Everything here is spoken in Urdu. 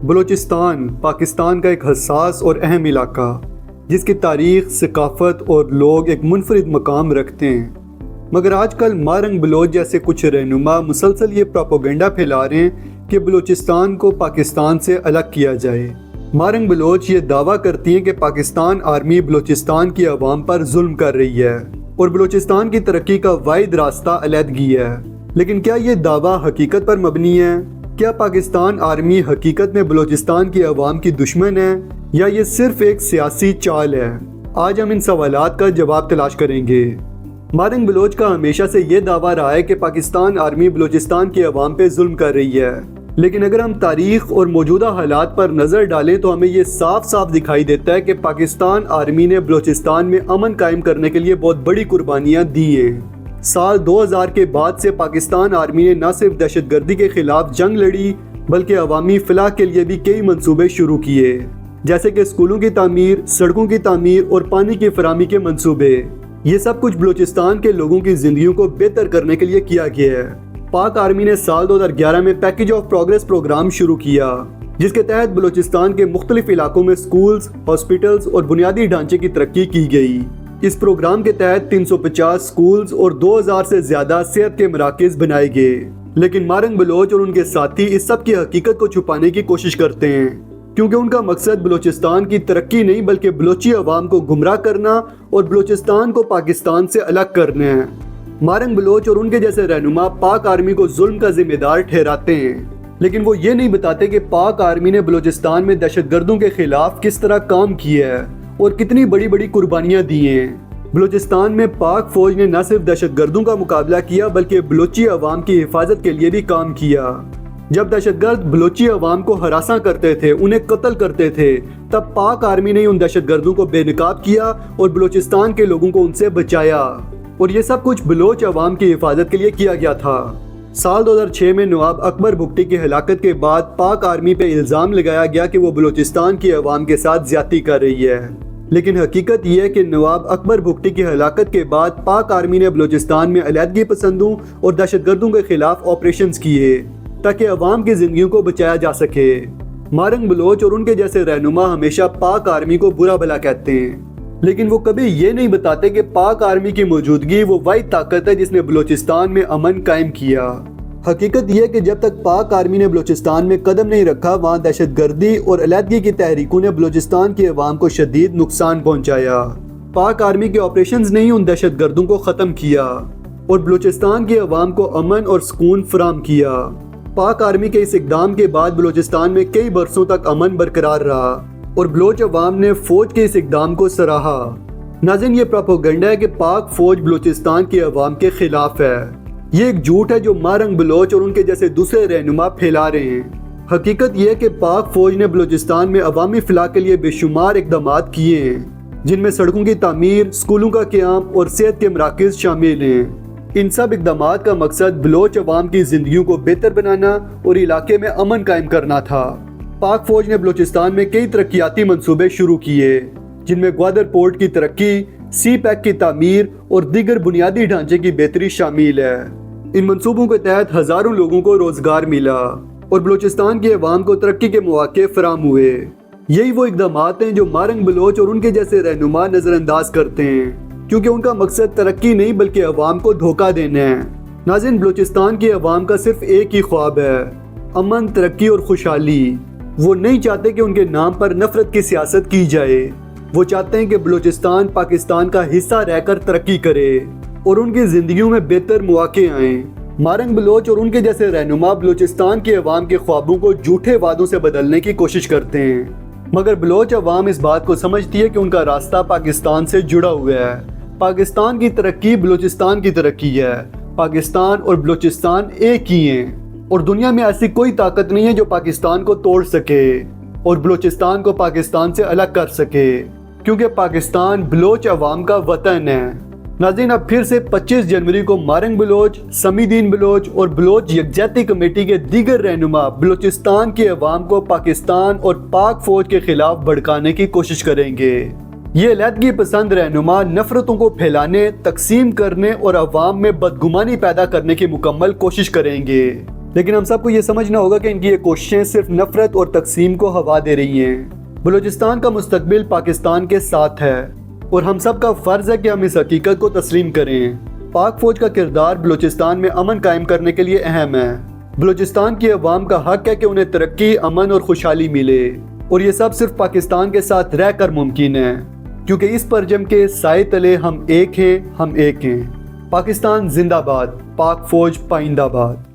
بلوچستان پاکستان کا ایک حساس اور اہم علاقہ جس کی تاریخ، ثقافت اور لوگ ایک منفرد مقام رکھتے ہیں، مگر آج کل مارنگ بلوچ جیسے کچھ رہنما مسلسل یہ پروپیگنڈا پھیلا رہے ہیں کہ بلوچستان کو پاکستان سے الگ کیا جائے۔ مارنگ بلوچ یہ دعویٰ کرتی ہیں کہ پاکستان آرمی بلوچستان کی عوام پر ظلم کر رہی ہے اور بلوچستان کی ترقی کا واحد راستہ علیحدگی ہے، لیکن کیا یہ دعویٰ حقیقت پر مبنی ہے؟ کیا پاکستان آرمی حقیقت میں بلوچستان کی عوام کی دشمن ہے یا یہ صرف ایک سیاسی چال ہے؟ آج ہم ان سوالات کا جواب تلاش کریں گے۔ مارنگ بلوچ کا ہمیشہ سے یہ دعویٰ رہا ہے کہ پاکستان آرمی بلوچستان کی عوام پہ ظلم کر رہی ہے، لیکن اگر ہم تاریخ اور موجودہ حالات پر نظر ڈالیں تو ہمیں یہ صاف صاف دکھائی دیتا ہے کہ پاکستان آرمی نے بلوچستان میں امن قائم کرنے کے لیے بہت بڑی قربانیاں دی ہیں۔ سال 2000 کے بعد سے پاکستان آرمی نے نہ صرف دہشت گردی کے خلاف جنگ لڑی بلکہ عوامی فلاح کے لیے بھی کئی منصوبے شروع کیے، جیسے کہ اسکولوں کی تعمیر، سڑکوں کی تعمیر اور پانی کی فراہمی کے منصوبے۔ یہ سب کچھ بلوچستان کے لوگوں کی زندگیوں کو بہتر کرنے کے لیے کیا گیا ہے۔ پاک آرمی نے سال 2011 میں پیکج آف پروگریس پروگرام شروع کیا، جس کے تحت بلوچستان کے مختلف علاقوں میں سکولز، ہاسپٹلز اور بنیادی ڈھانچے کی ترقی کی گئی۔ اس پروگرام کے تحت 350 سکولز اور 2000 سے زیادہ صحت کے مراکز بنائے گئے، لیکن مارنگ بلوچ اور ان کے ساتھی اس سب کی حقیقت کو چھپانے کی کوشش کرتے ہیں، کیونکہ ان کا مقصد بلوچستان کی ترقی نہیں بلکہ بلوچی عوام کو گمراہ کرنا اور بلوچستان کو پاکستان سے الگ کرنا ہے۔ مارنگ بلوچ اور ان کے جیسے رہنما پاک آرمی کو ظلم کا ذمہ دار ٹھہراتے ہیں، لیکن وہ یہ نہیں بتاتے کہ پاک آرمی نے بلوچستان میں دہشت گردوں کے خلاف کس طرح کام کیا ہے اور کتنی بڑی بڑی قربانیاں دی ہیں۔ بلوچستان میں پاک فوج نے نہ صرف دہشت گردوں کا مقابلہ کیا بلکہ بلوچی عوام کی حفاظت کے لیے بھی کام کیا۔ جب دہشت گرد بلوچی عوام کو ہراساں کرتے تھے، انہیں قتل کرتے تھے، تب پاک آرمی نے ان دہشت گردوں کو بے نقاب کیا اور بلوچستان کے لوگوں کو ان سے بچایا، اور یہ سب کچھ بلوچ عوام کی حفاظت کے لیے کیا گیا تھا۔ سال 2006 میں نواب اکبر بگٹی کی ہلاکت کے بعد پاک آرمی پہ الزام لگایا گیا کہ وہ بلوچستان کی عوام کے ساتھ زیادتی کر رہی ہے، لیکن حقیقت یہ ہے کہ نواب اکبر بگٹی کی ہلاکت کے بعد پاک آرمی نے بلوچستان میں علیحدگی پسندوں اور دہشت گردوں کے خلاف آپریشنز کیے تاکہ عوام کی زندگیوں کو بچایا جا سکے۔ مارنگ بلوچ اور ان کے جیسے رہنما ہمیشہ پاک آرمی کو برا بھلا کہتے ہیں، لیکن وہ کبھی یہ نہیں بتاتے کہ پاک آرمی کی موجودگی وہ واحد طاقت ہے جس نے بلوچستان میں امن قائم کیا۔ حقیقت یہ ہے کہ جب تک پاک آرمی نے بلوچستان میں قدم نہیں رکھا، وہاں دہشت گردی اور علیحدگی کی تحریکوں نے بلوچستان کی عوام کو شدید نقصان پہنچایا۔ پاک آرمی کے آپریشنز نے ہی ان دہشت گردوں کو ختم کیا اور بلوچستان کی عوام کو امن اور سکون فراہم کیا۔ پاک آرمی کے اس اقدام کے بعد بلوچستان میں کئی برسوں تک امن برقرار رہا اور بلوچ عوام نے فوج کے اس اقدام کو سراہا۔ ناظرین، یہ پروپیگنڈا ہے کہ پاک فوج بلوچستان کی عوام کے خلاف ہے۔ یہ ایک جھوٹ ہے جو مارنگ بلوچ اور ان کے جیسے دوسرے رہنما پھیلا رہے ہیں۔ حقیقت یہ ہے کہ پاک فوج نے بلوچستان میں عوامی فلاح کے لیے بے شمار اقدامات کیے ہیں، جن میں سڑکوں کی تعمیر، سکولوں کا قیام اور صحت کے مراکز شامل ہیں۔ ان سب اقدامات کا مقصد بلوچ عوام کی زندگیوں کو بہتر بنانا اور علاقے میں امن قائم کرنا تھا۔ پاک فوج نے بلوچستان میں کئی ترقیاتی منصوبے شروع کیے، جن میں گوادر پورٹ کی ترقی، سی پیک کی تعمیر اور دیگر بنیادی ڈھانچے کی بہتری شامل ہے۔ ان منصوبوں کے تحت ہزاروں لوگوں کو روزگار ملا اور بلوچستان کی عوام کو ترقی کے مواقع فراہم ہوئے۔ یہی وہ اقدامات ہیں جو مارنگ بلوچ اور ان کے جیسے رہنما نظر انداز کرتے ہیں، کیونکہ ان کا مقصد ترقی نہیں بلکہ عوام کو دھوکہ دینا ہے۔ ناظرین، بلوچستان کی عوام کا صرف ایک ہی خواب ہے: امن، ترقی اور خوشحالی۔ وہ نہیں چاہتے کہ ان کے نام پر نفرت کی سیاست کی جائے۔ وہ چاہتے ہیں کہ بلوچستان پاکستان کا حصہ رہ کر ترقی کرے اور ان کی زندگیوں میں بہتر مواقع آئیں۔ مارنگ بلوچ اور ان کے جیسے رہنما بلوچستان کے عوام کے خوابوں کو جھوٹے وعدوں سے بدلنے کی کوشش کرتے ہیں، مگر بلوچ عوام اس بات کو سمجھتی ہے کہ ان کا راستہ پاکستان سے جڑا ہوا ہے۔ پاکستان کی ترقی بلوچستان کی ترقی ہے۔ پاکستان اور بلوچستان ایک ہی ہیں اور دنیا میں ایسی کوئی طاقت نہیں ہے جو پاکستان کو توڑ سکے اور بلوچستان کو پاکستان سے الگ کر سکے، کیونکہ پاکستان بلوچ عوام کا وطن ہے۔ ناظرین، اب پھر سے 25 جنوری کو مارنگ بلوچ، سمیع الدین بلوچ اور بلوچ یکجہتی کمیٹی کے دیگر رہنما بلوچستان کی عوام کو پاکستان اور پاک فوج کے خلاف بھڑکانے کی کوشش کریں گے۔ یہ علیحدگی پسند رہنما نفرتوں کو پھیلانے، تقسیم کرنے اور عوام میں بدگمانی پیدا کرنے کی مکمل کوشش کریں گے۔ لیکن ہم سب کو یہ سمجھنا ہوگا کہ ان کی یہ کوششیں صرف نفرت اور تقسیم کو ہوا دے رہی ہیں۔ بلوچستان کا مستقبل پاکستان کے ساتھ ہے اور ہم سب کا فرض ہے کہ ہم اس حقیقت کو تسلیم کریں۔ پاک فوج کا کردار بلوچستان میں امن قائم کرنے کے لیے اہم ہے۔ بلوچستان کی عوام کا حق ہے کہ انہیں ترقی، امن اور خوشحالی ملے، اور یہ سب صرف پاکستان کے ساتھ رہ کر ممکن ہے، کیونکہ اس پرچم کے سائے تلے ہم ایک ہیں، ہم ایک ہیں۔ پاکستان زندہ باد، پاک فوج پائندہ باد۔